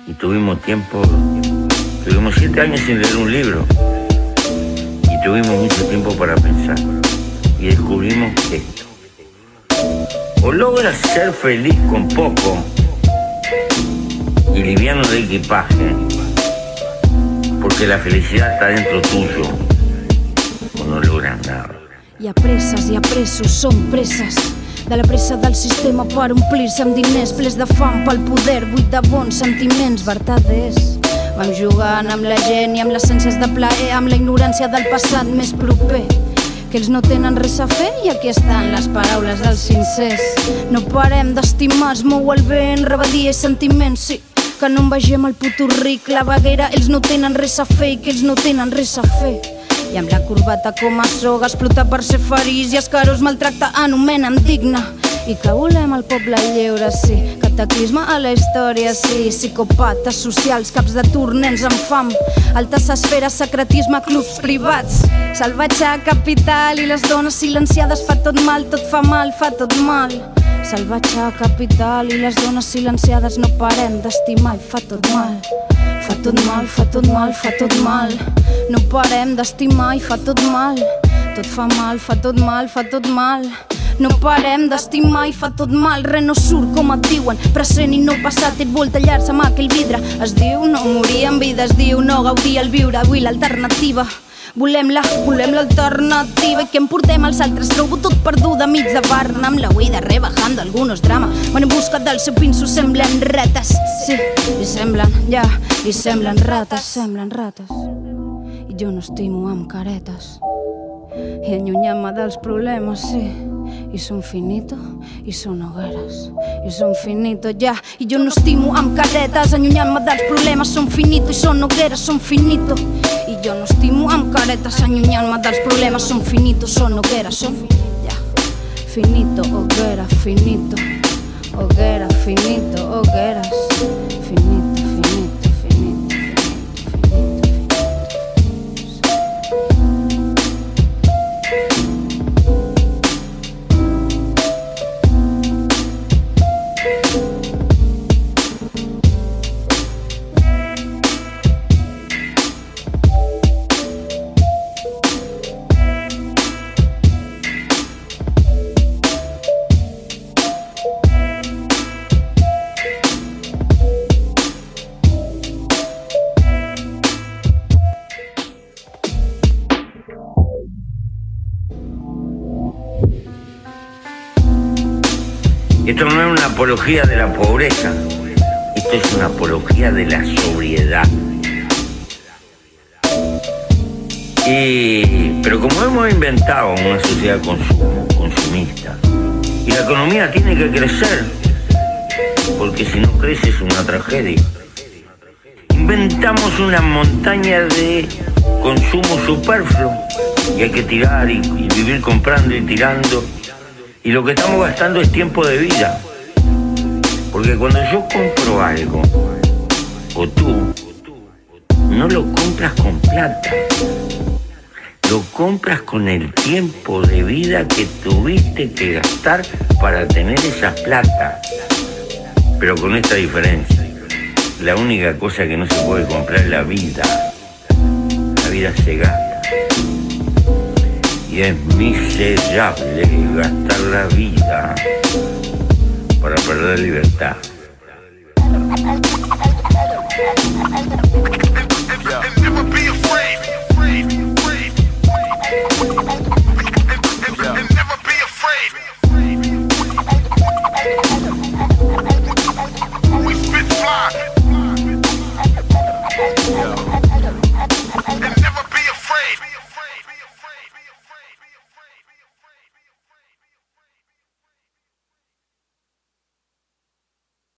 y tuvimos 7 años sin leer un libro y tuvimos mucho tiempo para pensar y descubrimos esto: o logras ser feliz con poco y liviano de equipaje, porque la felicidad està dentro tuyo, o no logras nada. Hi ha presses, hi ha presos, som presses de la pressa del sistema per omplir-se amb diners, plens de fam pel poder, buit de bons sentiments, verdades. Vam jugant amb la gent i amb les senses de plaer, amb la ignorància del passat més proper, que ells no tenen res a fer, i aquí estan les paraules dels sincers. No parem d'estimar, es mou el vent, rebadia i sentiments, sí, que no en vegem el puto ric, la vaguera, ells no tenen res a fer i que ells no tenen res a fer. I amb la corbata com a soga explota per ser ferís i escarós maltracta, anomenen digne. I que volem el poble lliure, sí, cataclisme a la història, sí, psicopates socials, caps de nens amb fam, altes esferes, secretisme, clubs privats, salvatge capital i les dones silenciades, fa tot mal, tot fa mal, fa tot mal. Salvatge capital i les dones silenciades, no parem d'estimar i fa tot mal. Fa tot mal, fa tot mal, fa tot mal. No parem d'estimar i fa tot mal. Tot fa mal, fa tot mal, fa tot mal. No parem d'estimar i fa tot mal. Res no surt com et diuen, present i no passat, et vol tallar-se amb aquell vidre. Es diu no morir en vida, es diu no gaudir el viure. Avui l'alternativa, volem l'alternativa. I què em portem als altres? Trobo tot perduda mig de Barna, amb la huida rebajando algunos drama. Van en busca del seu pinso, semblen rates. Sí, i semblen, ja, i semblen rates, semblen rates. I jo no estimo amb caretes. I allunyant-me dels problemes, sí, i són finito, i són hogueres, i són finito, ja. I jo no estimo amb caretes, allunyant-me dels problemes, són finito, i són hogueres, són finito. I jo no estimo amb caretes, allunyant-me dels problemes, són finito, són hogueres, són ja. Finito, hoguera, finito, hoguera, finito, hogueres, finito. Esto no es una apología de la pobreza, esto es una apología de la sobriedad. Pero como hemos inventado una sociedad consumista, y la economía tiene que crecer, porque si no crece es una tragedia, inventamos una montaña de consumo superfluo, y hay que tirar y vivir comprando y tirando. Y lo que estamos gastando es tiempo de vida. Porque cuando yo compro algo, o tú, no lo compras con plata. Lo compras con el tiempo de vida que tuviste que gastar para tener esa plata. Pero con esta diferencia. La única cosa que no se puede comprar es la vida. La vida se gasta. Y es miserable gastar la vida para perder libertad.